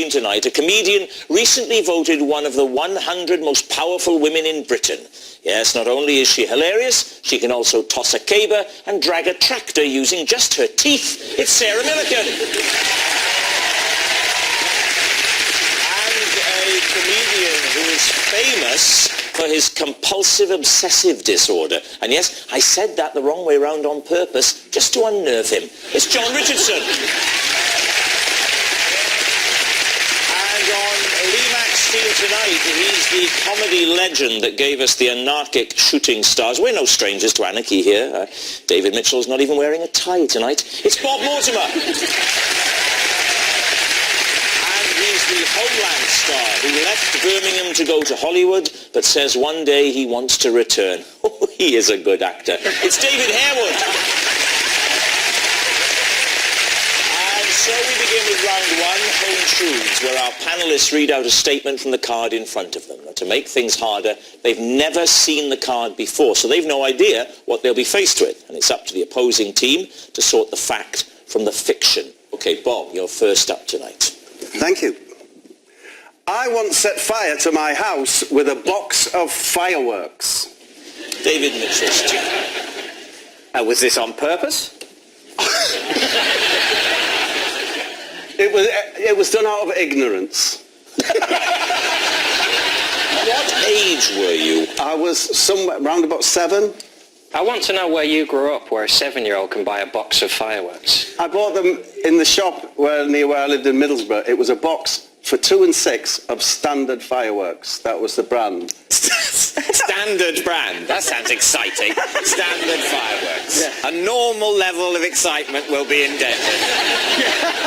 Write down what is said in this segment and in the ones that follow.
Team Tonight, a comedian recently voted one of the 100 most powerful women in Britain. Yes, not only is she hilarious, she can also toss a caber and drag a tractor using just her teeth. It's Sarah Millican. And a comedian who is famous for his compulsive obsessive disorder. And yes, I said that the wrong way round on purpose, just to unnerve him. It's John Richardson. And on Mack's Team Tonight, he's the comedy legend that gave us the anarchic shooting stars. We're no strangers to anarchy here. David Mitchell's not even wearing a tie tonight. It's Bob Mortimer. The Homeland star who left Birmingham to go to Hollywood, but says one day he wants to return. Oh, he is a good actor. It's David Harewood. And so we begin with round one, Home Truths, where our panellists read out a statement from the card in front of them. Now, to make things harder, they've never seen the card before, so they've no idea what they'll be faced with. And it's up to the opposing team to sort the fact from the fiction. Okay, Bob, you're first up tonight. Thank you. I once set fire to my house with a box of fireworks. David Mitchell's team. Was this on purpose? It was done out of ignorance. What age were you? I was somewhere around about 7. I want to know where you grew up, where a 7-year-old can buy a box of fireworks. I bought them in the shop near where I lived in Middlesbrough. It was a box for 2 and 6 of Standard fireworks. That was the brand. Standard brand. That sounds exciting. Standard fireworks. Yeah. A normal level of excitement will be endeavoured.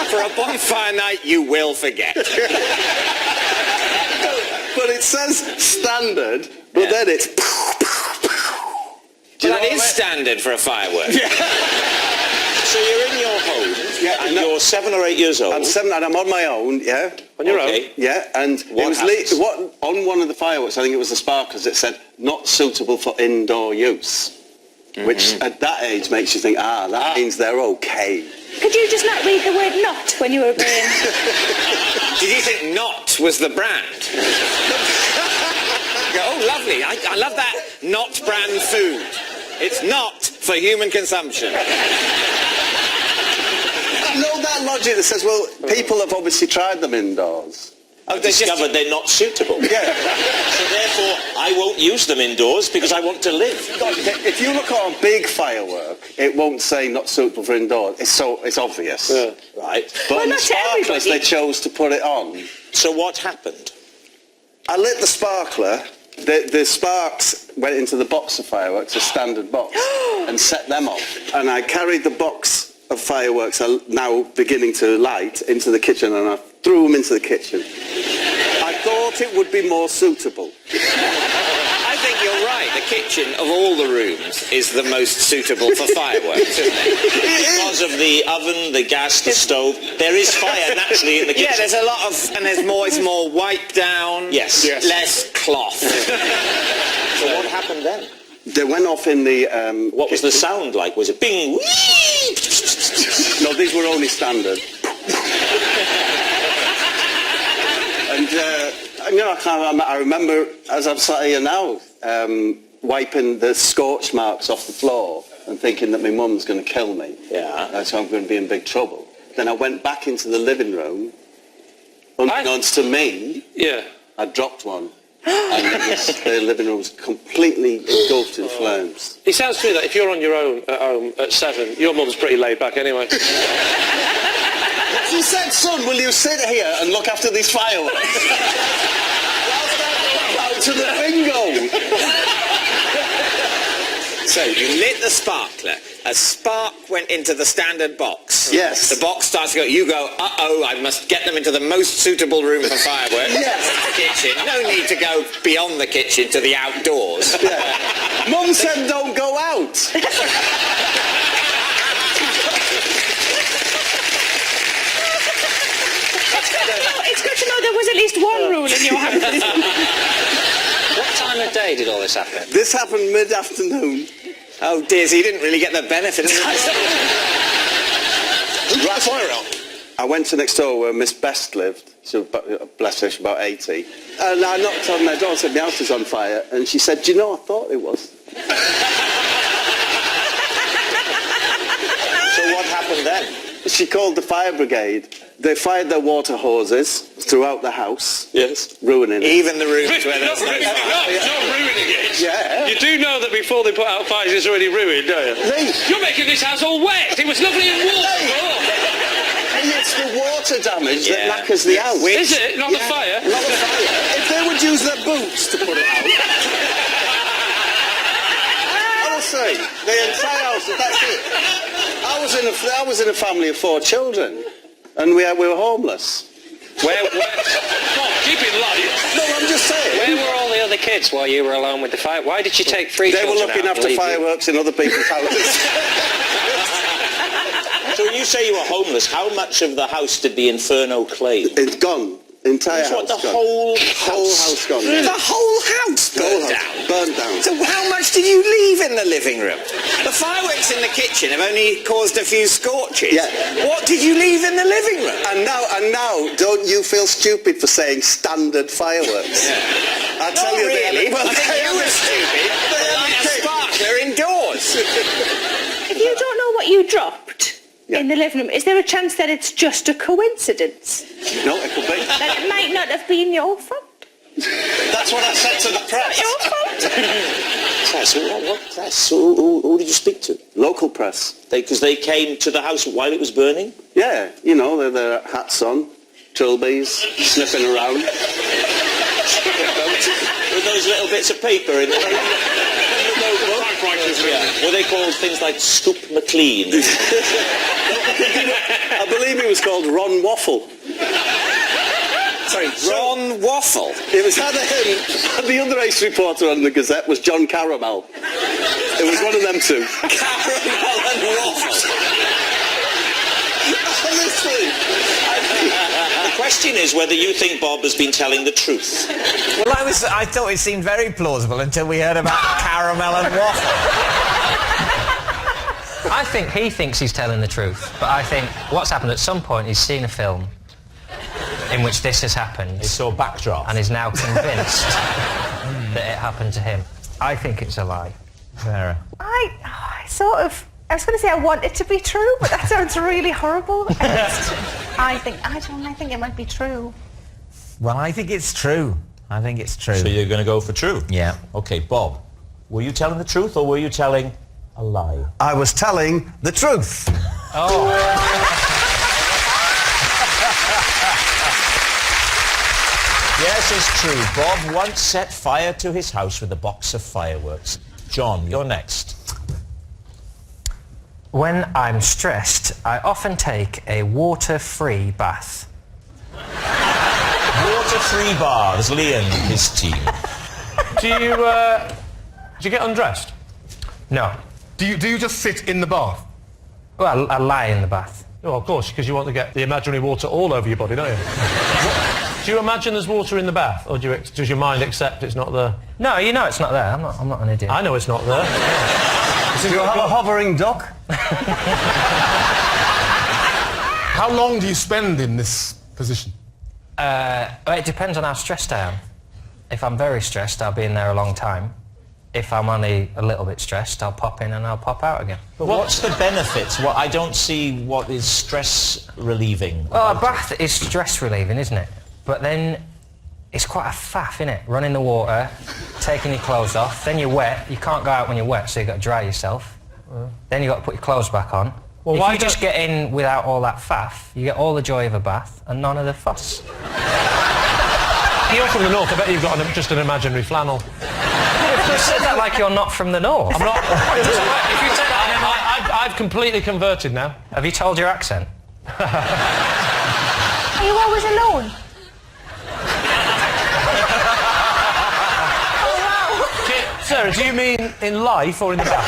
For a bonfire night, you will forget. But it says Standard, but then it's... Well, that is standard for a firework. Yeah. So you're in your home, and you're 7 or 8 years old. I'm 7 and I'm on my own, yeah. On your own? Yeah, and on one of the fireworks, I think it was the sparklers, it said, not suitable for indoor use. Mm-hmm. Which at that age makes you think, that means they're okay. Could you just not read the word not when you were playing? Did you think not was the brand? Oh, lovely. I love that not brand food. It's not for human consumption. I know that logic that says, well, people have obviously tried them indoors. I've discovered they're not suitable. Yeah. So therefore, I won't use them indoors because I want to live. If you look at a big firework, it won't say not suitable for indoors. It's obvious. Yeah. Right. But on the sparklers, they chose to put it on. So what happened? I lit the sparkler. The sparks went into the box of fireworks, a standard box, and set them off. And I carried the box of fireworks, now beginning to light, into the kitchen, and I threw them into the kitchen. I thought it would be more suitable. I think you're right. The kitchen, of all the rooms, is the most suitable for fireworks, isn't it? Because of the oven, the gas, the stove, there is fire naturally in the kitchen. Yeah, there's a lot of, and it's more wipe down, yes. Less cloth. So what happened then? They went off in the... what was the sound like? Was it bing? No, these were only standard. And, I remember, as I'm sat here now, wiping the scorch marks off the floor and thinking that my mum's going to kill me. Yeah. So I'm going to be in big trouble. Then I went back into the living room. Unbeknownst to me, I dropped one. And the living room was completely engulfed in flames. It sounds to me that if you're on your own at home at 7, your mum's pretty laid back anyway. She said, son, will you sit here and look after these fireworks? Out to the bingo! So you lit the sparkler. A spark went into the standard box. Yes. The box starts to go. You go, uh-oh, I must get them into the most suitable room for fireworks. Yes. The kitchen. No need to go beyond the kitchen to the outdoors. Yeah. Mum said don't go out. It's good to know there was at least one rule in your house. What time of day did all this happen? This happened mid-afternoon. Oh dear, so you didn't really get the benefit of that. Right fire out. I went to next door where Miss Best lived, She was, bless her, she was about 80. And I knocked on their door and said, my house is on fire. And she said, do you know, I thought it was. So what happened then? She called the fire brigade. They fired their water hoses throughout the house. Yes. Ruining it. Even the rooms where there's no It's not ruining it. Yeah. You do know that before they put out fires, it's already ruined, don't you? Lee. You're making this house all wet. It was lovely and warm before. And it's the water damage that knackers the house. Is it? Not the fire? Not the fire. If they would use their boots to put it out. Honestly, the entire house, that's it. I was in a family of 4 children, and we were homeless. Come on, keep it light. No, I'm just saying. Where were all the other kids while you were alone with the fire? Why did you take 3 They were children looking out and after leave you? fireworks in other people's houses. So when you say you were homeless, how much of the house did the inferno claim? It's gone. Entire That's what, house the gone. whole house gone. The whole house Whole burned house down. burnt down. So how much did you leave in the living room? The fireworks in the kitchen have only caused a few scorches. Yeah. What did you leave in the living room? And now, don't you feel stupid for saying standard fireworks? I tell Not you, really. well, I think you were stupid. They light a sparkler indoors. If you don't know what you dropped in the living room, is there a chance that it's just a coincidence? No, it could be. That it might not have been your fault? That's what I said to the press. Your fault? Press? What press? Who did you speak to? Local press. Because they came to the house while it was burning? Yeah, you know, they're their hats on, trilbies, sniffing around. With those little bits of paper in the notebook? Yeah. Were they called things like Scoop McLean? I believe he was called Ron Waffle. Sorry, Ron Waffle. It was either him, and the other ace reporter on the Gazette was John Caramel. It was one of them two. Caramel and Waffle. Honestly. The question is whether you think Bob has been telling the truth. Well, I thought it seemed very plausible until we heard about caramel and waffle. I think he thinks he's telling the truth, but I think what's happened at some point, he's seen a film in which this has happened. He saw backdrop. And is now convinced that it happened to him. I think it's a lie. Sarah. I was going to say I want it to be true, but that sounds really horrible. I think it might be true. Well, I think it's true. I think it's true. So you're going to go for true? Yeah. Okay, Bob, were you telling the truth or were you telling a lie? I was telling the truth. Yes, it's true. Bob once set fire to his house with a box of fireworks. John, you're next. When I'm stressed, I often take a water-free bath. Water-free baths, Liam, his team. Do you get undressed? No. Do you just sit in the bath? Well, I lie in the bath. Oh, of course, because you want to get the imaginary water all over your body, don't you? Do you imagine there's water in the bath, or does your mind accept it's not there? No, you know it's not there. I'm not an idiot. I know it's not there. Do you have a hovering duck? How long do you spend in this position? It depends on how stressed I am. If I'm very stressed, I'll be in there a long time. If I'm only a little bit stressed, I'll pop in and I'll pop out again. But what's the benefits? I don't see what is stress relieving. Well, a bath is stress relieving, isn't it? But then it's quite a faff, isn't it? Running the water, taking your clothes off, then you're wet. You can't go out when you're wet, so you've got to dry yourself. Then you've got to put your clothes back on. Well, if why you just get in without all that faff, you get all the joy of a bath and none of the fuss. You're from the north, I bet you've got just an imaginary flannel. You said that like you're not from the north. I'm not... If you say that, I've completely converted now. Have you told your accent? Are you always alone? Sarah, do you mean in life or in the bath?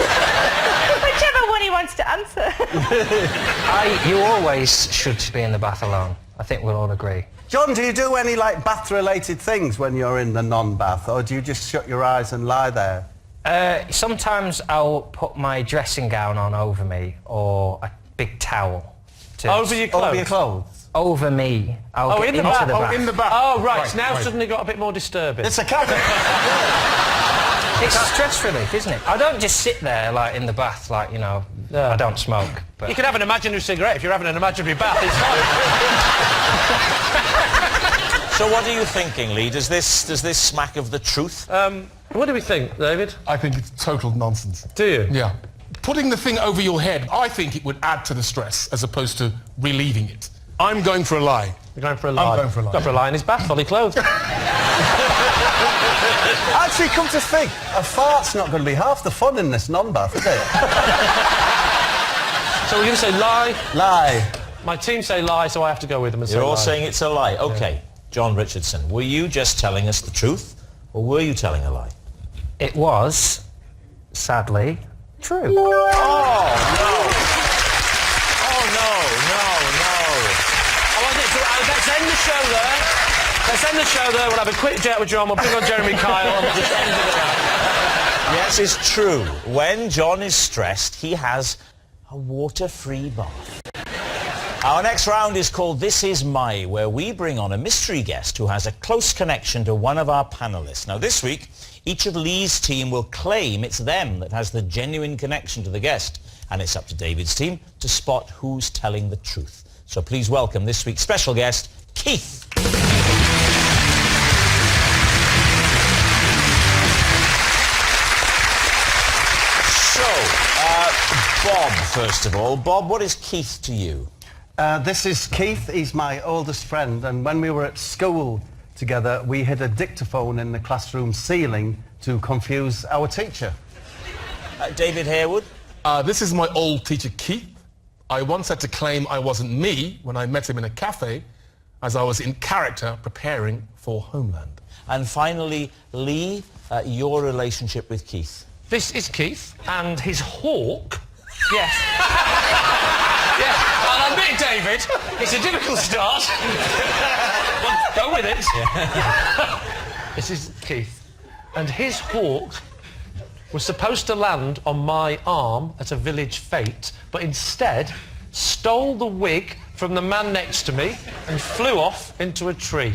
Whichever one he wants to answer. You always should be in the bath alone. I think we'll all agree. John, do you do any bath-related things when you're in the non-bath, or do you just shut your eyes and lie there? Sometimes I'll put my dressing gown on over me or a big towel. Over your clothes? Over your clothes? over me. I'll get in the into bath. the bath. in the bath. Oh, right. Now suddenly got a bit more disturbing. It's a cafe. It's stress relief, isn't it? I don't just sit there, like, in the bath, like, you know, I don't smoke. But You can have an imaginary cigarette if you're having an imaginary bath. It's fine. So what are you thinking, Lee? Does this smack of the truth? What do we think, David? I think it's total nonsense. Do you? Yeah. Putting the thing over your head, I think it would add to the stress as opposed to relieving it. I'm going for a lie. You're going for a lie. I'm going for a lie. Going for a lie in his bath, fully clothed. Actually, come to think, a fart's not going to be half the fun in this non-bath, is it? So we're going to say lie. Lie. My team say lie, so I have to go with them and say You're all lie. saying it's a lie. OK, John Richardson, were you just telling us the truth, or were you telling a lie? it was, sadly, true. Oh, no. Let's end the show there. Let's end the show there. We'll have a quick chat with John. We'll bring on Jeremy Kyle and we'll just end it there. Yes, it's true. When John is stressed, he has a water-free bath. Our next round is called This Is My, where we bring on a mystery guest who has a close connection to one of our panellists. Now, this week, each of Lee's team will claim it's them that has the genuine connection to the guest, and it's up to David's team to spot who's telling the truth. So please welcome this week's special guest, Keith. So, Bob, first of all. Bob, what is Keith to you? This is Keith. He's my oldest friend, and when we were at school together, we hid a dictaphone in the classroom ceiling to confuse our teacher. David Harewood? This is my old teacher, Keith. I once had to claim I wasn't me when I met him in a cafe, as I was in character preparing for Homeland. And finally, Lee, your relationship with Keith. This is Keith and his hawk. Yes. Yeah, I'll admit, David, it's a difficult start. Well, go with it. Yeah. This is Keith. And his hawk was supposed to land on my arm at a village fete, but instead stole the wig from the man next to me and flew off into a tree.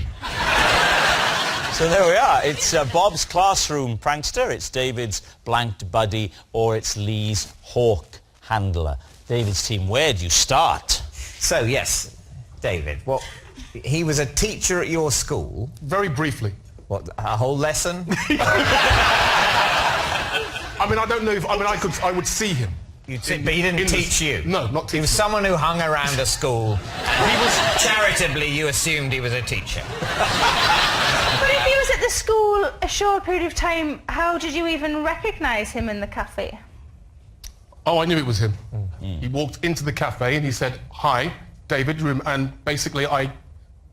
So there we are. It's Bob's classroom prankster, it's David's blanked buddy, or it's Lee's hawk handler. David's team, where do you start? So, yes, David, he was a teacher at your school. Very briefly. What, a whole lesson? I mean, I don't know if... I mean, I would see him. But he didn't teach you? No, not teach He was me. someone who hung around a school. He was... Charitably, you assumed he was a teacher. But if he was at the school a short period of time, how did you even recognise him in the cafe? Oh, I knew it was him. He walked into the cafe and he said, "Hi, David," and basically I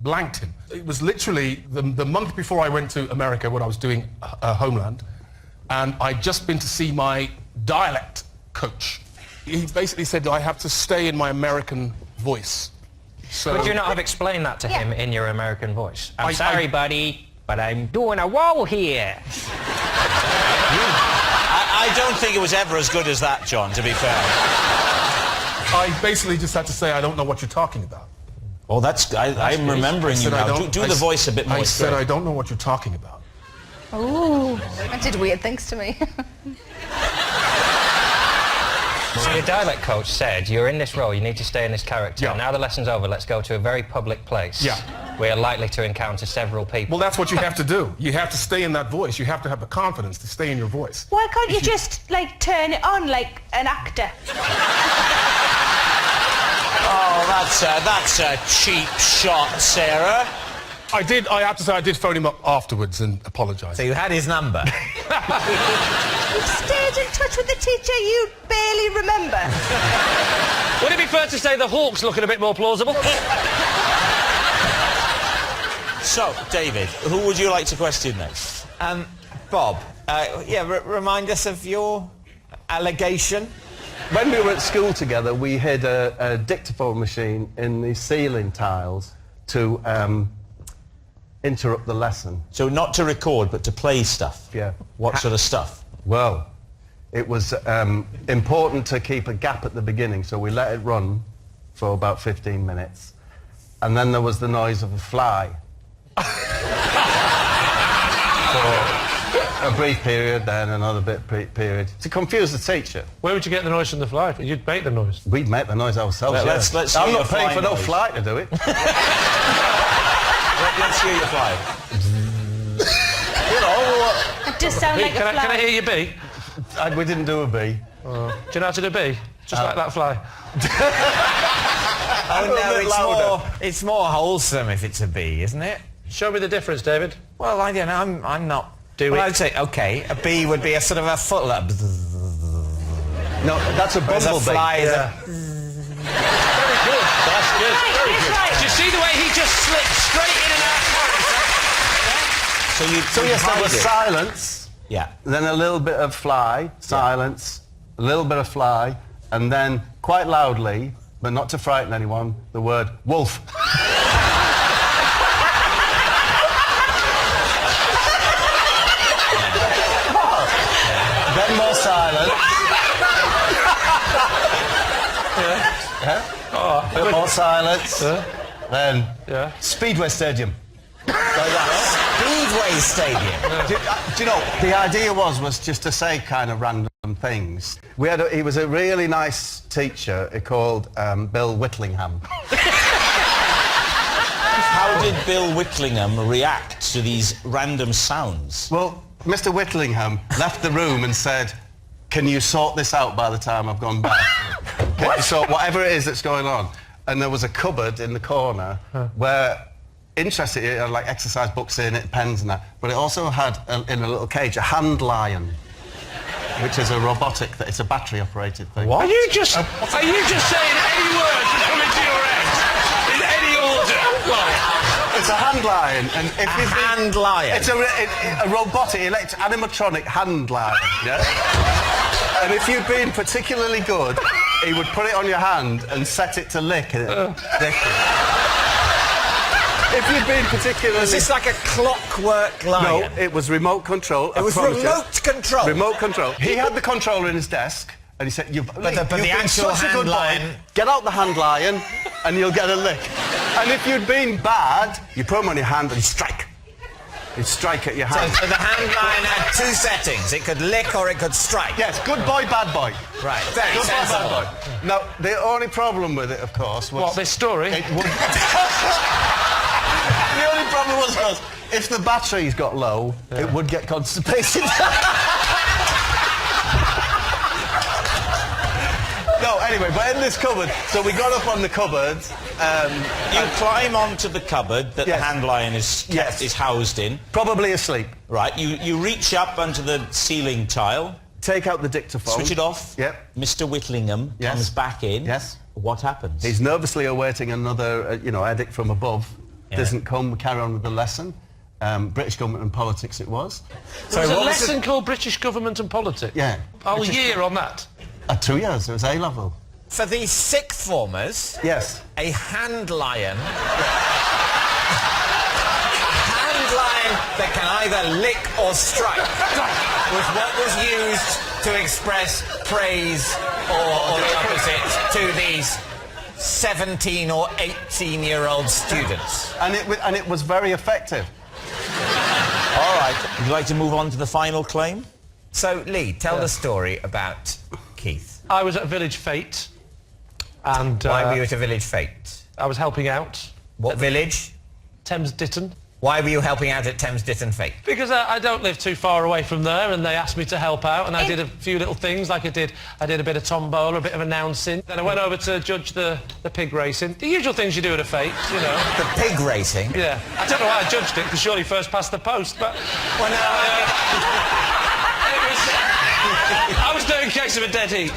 blanked him. It was literally the month before I went to America when I was doing Homeland, and I'd just been to see my dialect coach. He basically said I have to stay in my American voice. So Could you not have explained that to him in your American voice? I'm I- sorry, buddy, but I'm doing a wall here. I don't think it was ever as good as that, John, to be fair. I basically just had to say I don't know what you're talking about. Oh, I'm remembering you now. Do the voice a bit more I said straight. I don't know what you're talking about. Ooh, that did weird things to me. So your dialect coach said, you're in this role, you need to stay in this character. Yeah. Now the lesson's over, let's go to a very public place. Yeah. We are likely to encounter several people. Well, that's what you have to do. You have to stay in that voice. You have to have the confidence to stay in your voice. Why can't you just, like, turn it on like an actor? Oh, that's a cheap shot, Sarah. I have to say I did phone him up afterwards and apologise. So you had his number. You stayed in touch with the teacher you barely remember. Would it be fair to say the hawk's looking a bit more plausible? So, David, who would you like to question next? Bob, remind us of your allegation. When we were at school together, we hid a dictaphone machine in the ceiling tiles to interrupt the lesson. So not to record, but to play stuff? Yeah. What sort of stuff? Well, it was important to keep a gap at the beginning, so we let it run for about 15 minutes. and then there was the noise of a fly. For a brief period, then another period, to confuse the teacher. Where would you get the noise from the fly? You'd make the noise. We'd make the noise ourselves, Well, yeah. let's I'm hear not your paying fly for no noise. fly to do it. Let's hear your fly. You know, It does sound like a Can I fly. hear your bee? we didn't do a bee. Do you know how to do a bee? Just like that fly. Oh A no, bit louder. it's more wholesome if it's a bee, isn't it? Show me the difference, David. Well, I don't know. I'm not. Do well, it. I'd say okay. A bee would be a sort of a foot. Like, No, that's a whereas a bumblebee. fly is Yeah. Very good. That's good. Right, Very he's good. right. Do you see the way he just slipped straight in and out? So So yes, there was hide it. silence, Yeah. then a little bit of fly, silence, a little bit of fly, and then quite loudly, but not to frighten anyone, the word wolf. Then more silence. Yeah. Bit more silence. Then Yeah. Speedway Stadium. Speedway Stadium. Do you know, the idea was just to say kind of random things. He was a really nice teacher called Bill Whitlingham. How did Bill Whitlingham react to these random sounds? Well, Mr. Whitlingham left the room and said, "Can you sort this out by the time I've gone back? Can you sort whatever it is that's going on?" And there was a cupboard in the corner where, interestingly, it had like exercise books in it, pens and that, but it also had, in a little cage, a hand lion, which is a robotic, it's a battery-operated thing. Are you just saying any word to come into your head? In any order? It's a hand lion, and if A hand lion. It's a robotic, animatronic hand lion, yeah? And if you'd been particularly good, he would put it on your hand and set it to lick it. If you'd been particularly... Was this like a clockwork lion? No, it was remote control. It was remote control. Remote control. He had the controller in his desk, and he said, "You've the been actual such a hand good boy. lion- Get out the hand lion, and you'll get a lick." And if you'd been bad, you put him on your hand and strike. He'd strike at your hand. So the hand lion had two settings. It could lick or it could strike. Yes, good boy, bad boy. Right. Very Good boy, sensible. bad boy. Now, the only problem with it, of course, was... What, this story? It would... The only problem was, of course, if the batteries got low, it would get constipated. No, anyway, but in this cupboard, so we got up on the cupboard. You climb onto the cupboard that Yes. the hand lion is housed in. Probably asleep. Right, you reach up onto the ceiling tile, Take out the dictaphone. switch it off. Yep. Mr. Whitlingham Yes. comes back in. Yes. What happens? He's nervously awaiting another, edict from above. Yeah. Doesn't come, we carry on with the lesson. British government and politics it was. There was a what was lesson called British Government and Politics? Yeah. Whole year on that? 2 years, it was A-level. For these sixth formers, Yes. a hand lion. A hand lion that can either lick or strike was what was used to express praise or the opposite to these 17 or 18-year-old students. And it was very effective. All right, would you like to move on to the final claim? So, Lee, tell the story about Keith. I was at Village Fete, and Why were you at a village fete? I was helping out. What village? Thames Ditton. Why were you helping out at Thames Ditton Fete? Because I don't live too far away from there, and they asked me to help out, and I did a few little things, like I did a bit of tombola, a bit of announcing. Then I went over to judge the pig racing. The usual things you do at a fete, you know. The pig racing? Yeah. I don't know why I judged it, because surely first past the post, but... Well, no, I was doing case of a dead heat.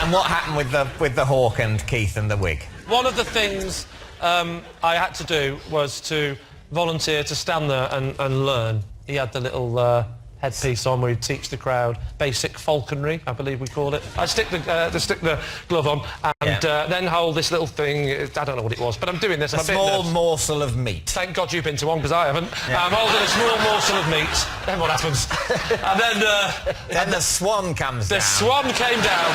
and what happened with the hawk and Keith and the wig? One of the things I had to do was to volunteer to stand there and learn. He had the little headpiece on where he'd teach the crowd basic falconry, I believe we call it. I'd stick the glove on and then hold this little thing. I don't know what it was, but I'm doing this. A I'm bit small nervous. morsel of meat. Thank God you've been to one, because I haven't. Yeah. I'm holding a small morsel of meat. Then what happens? And then... Then the swan comes The down. swan came down.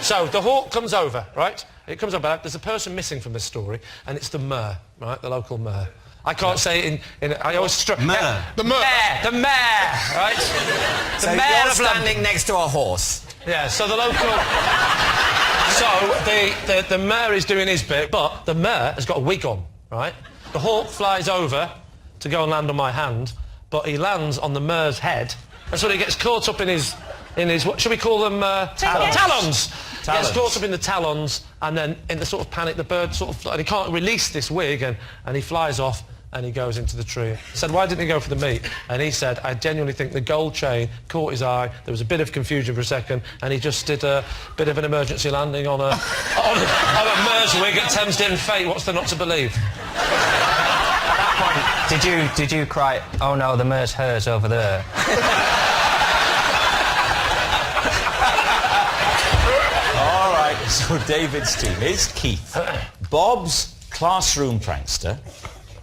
So the hawk comes over, right? It comes over. There's a person missing from this story, and it's the mayor, right? The local mayor. I can't say it in I always Mayor. The mayor. The mayor, right? The So mayor you're of standing London. next to a horse. Yeah, so the local... So the mayor is doing his bit, but the mayor has got a wig on, right? The hawk flies over to go and land on my hand, but he lands on the mayor's head, and so he gets caught up in his what should we call them? Talons. He gets caught up in the talons, and then in the sort of panic, the bird sort of... And he can't release this wig, and he flies off, and he goes into the tree. I said, why didn't he go for the meat? And he said, I genuinely think the gold chain caught his eye. There was a bit of confusion for a second, and he just did a bit of an emergency landing on a mare's wig at Thamesden Fate. What's there not to believe? At that point, did you cry, oh no, the mare's hers over there? All right, so David's team is Keith, Bob's classroom prankster,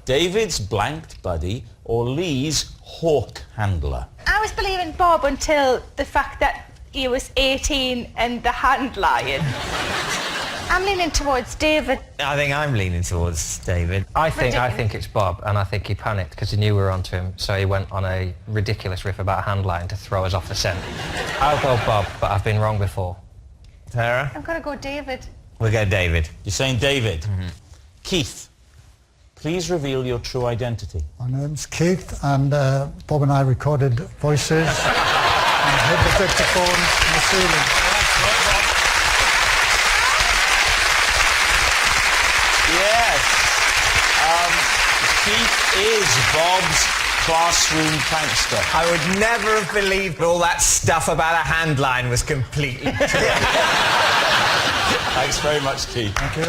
David's blanked buddy, or Lee's hawk handler. I was believing Bob until the fact that he was 18 and the hand lion. I'm leaning towards David. I think I'm leaning towards David. I think it's Bob, and I think he panicked because he knew we were onto him, so he went on a ridiculous riff about a hand lion to throw us off the scent. I'll go Bob, but I've been wrong before. Tara? I'm going to go David. We'll go David. You're saying David. Keith, please reveal your true identity. My name's Keith, and Bob and I recorded voices and hid the dictaphone in the ceiling. Yes. Keith is Bob's classroom prankster. I would never have believed all that stuff about a hand line was completely true. Thanks very much, Keith. Thank you.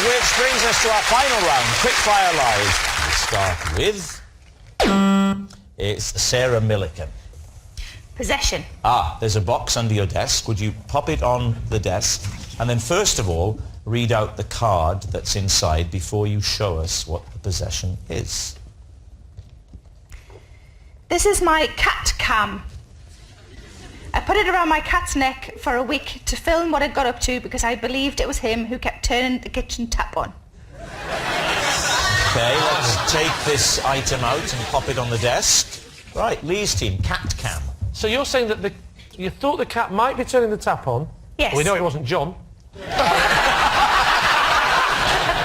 Which brings us to our final round, Quickfire Live. We start with... It's Sarah Millican. Possession. There's a box under your desk. Would you pop it on the desk? And then first of all, read out the card that's inside before you show us what the possession is. This is my cat cam. I put it around my cat's neck for a week to film what it got up to because I believed it was him who kept turning the kitchen tap on. Okay, let's take this item out and pop it on the desk. Right, Lee's team, cat cam. So you're saying that you thought the cat might be turning the tap on? Yes. We know it wasn't John.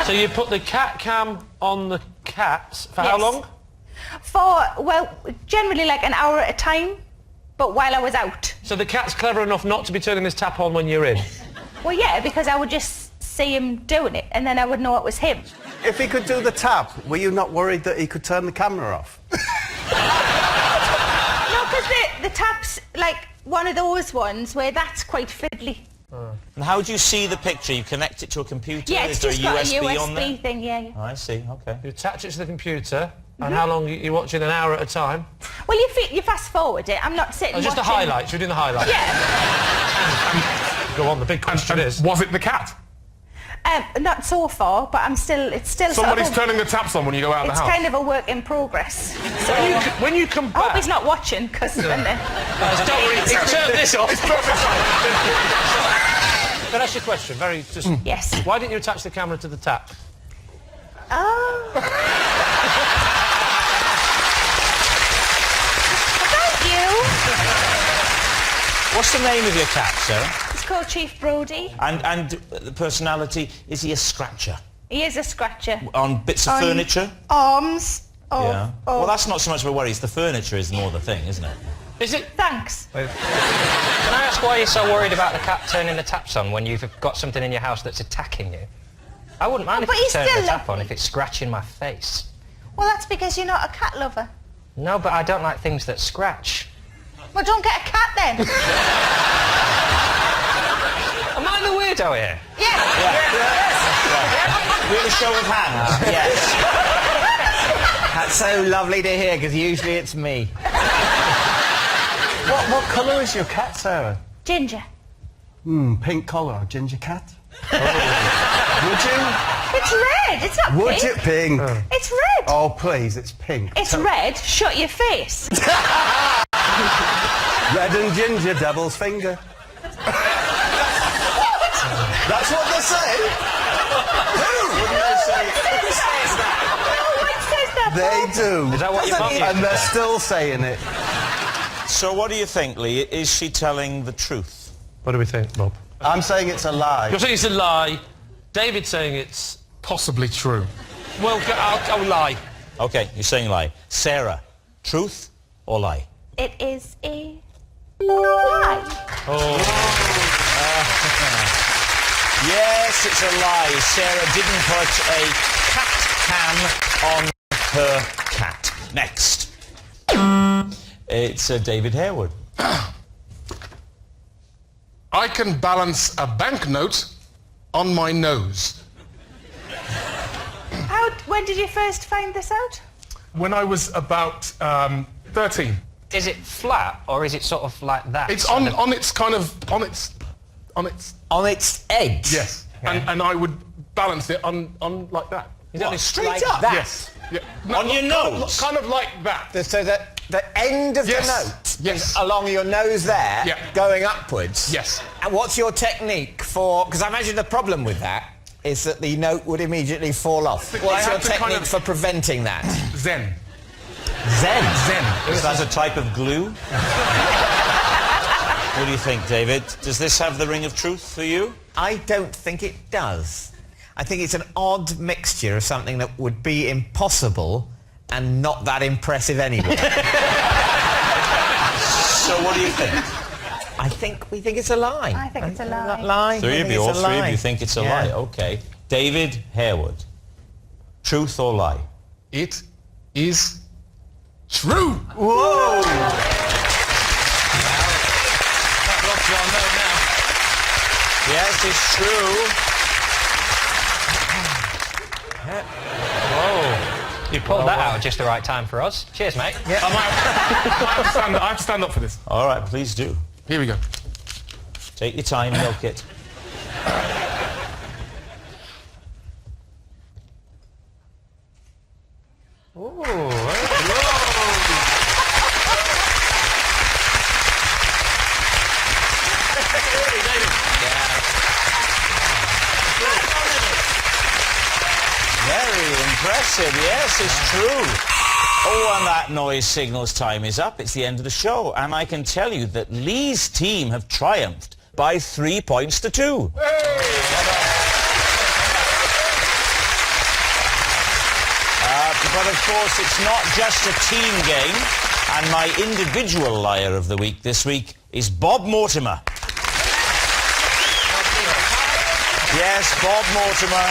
So you put the cat cam on the cat for how long? For, well, generally like an hour at a time, but while I was out. So the cat's clever enough not to be turning this tap on when you're in? Well, yeah, because I would just see him doing it, and then I would know it was him. If he could do the tap, were you not worried that he could turn the camera off? No, because the tap's like one of those ones where that's quite fiddly. And how do you see the picture? You connect it to a computer? Yeah, it's Is there just a got a USB on there? USB thing, yeah. Oh, I see, okay. You attach it to the computer, and how long you're watching? An hour at a time? Well, you fast forward it. I'm not sitting Oh, just the watching... highlights. You're doing the highlights. Yeah. Go on. The big question is: Was it the cat? Not so far, but it's still Somebody's sort of turning the taps on when you go out of the It's house. kind of a work in progress. So when you come I back... hope he's not watching, because then... Don't worry, turn this off. Can I ask you a question? Yes. Why didn't you attach the camera to the tap? Oh. Thank you. What's the name of your cat, Sarah? It's called Chief Brody. And the personality, is he a scratcher? He is a scratcher. On bits of furniture? Arms. Yeah. Well, that's not so much of a worry. It's the furniture is more the thing, isn't it? Is it? Thanks. Can I ask why you're so worried about the cat turning the taps on when you've got something in your house that's attacking you? I wouldn't mind if But it's he's turning the still tap on if it's scratching my face. Well, that's because you're not a cat lover. No, but I don't like things that scratch. Well, don't get a cat then. Am I the weirdo here? Yeah. With a show of hands, yes. That's so lovely to hear, because usually it's me. What colour is your cat, Sarah? Ginger. Pink collar, ginger cat. Would you? It's red. It's not Would pink. you? Pink. It's red. Oh, please, it's pink. It's red. Shut your face. Red and ginger, devil's finger. That's what they say. Who says that? They do. Is that what your mum used to And they're say? still saying it. So what do you think, Lee? Is she telling the truth? What do we think, Bob? I'm saying it's a lie. You're saying it's a lie. David's saying it's... Possibly true. Well, I'll lie. Okay, you're saying lie. Sarah, truth or lie? It is a lie. Yes, it's a lie. Sarah didn't put a cat cam on her cat. Next. It's David Harewood. I can balance a banknote on my nose. When did you first find this out? When I was about 13. Is it flat, or is it sort of like that? It's sort on its edge? Yes. And I would balance it on like that. What, straight like up? that? Yes. Yeah. On your nose? Kind of like that. So that the end of Yes. the note Yes. is along your nose there, Yeah. going upwards. Yes. And what's your technique for... Because I imagine the problem with that is that the note would immediately fall off. I What's have your to kind technique of- for preventing that? Zen. Zen. Is that a type of glue? What do you think, David? Does this have the ring of truth for you? I don't think it does. I think it's an odd mixture of something that would be impossible and not that impressive anyway. So what do you think? We think it's a lie. I think it's a lie. Three of you, all three of you think it's a lie. Okay. David Harewood. Truth or lie? It is true. Whoa! Yes, it's true. Whoa. You pulled that out at just the right time for us. Cheers, mate. I have to stand up for this. All right, please do. Here we go. Take your time, milk it. Very impressive. Yes, it's true. Oh, and that noise signals time is up. It's the end of the show. And I can tell you that Lee's team have triumphed by 3 points to 2. But of course, it's not just a team game. And my individual liar of the week this week is Bob Mortimer. Yes, Bob Mortimer.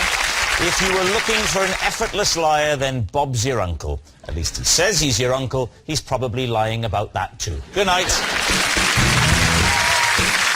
If you were looking for an effortless liar, then Bob's your uncle. At least he says he's your uncle. He's probably lying about that too. Good night.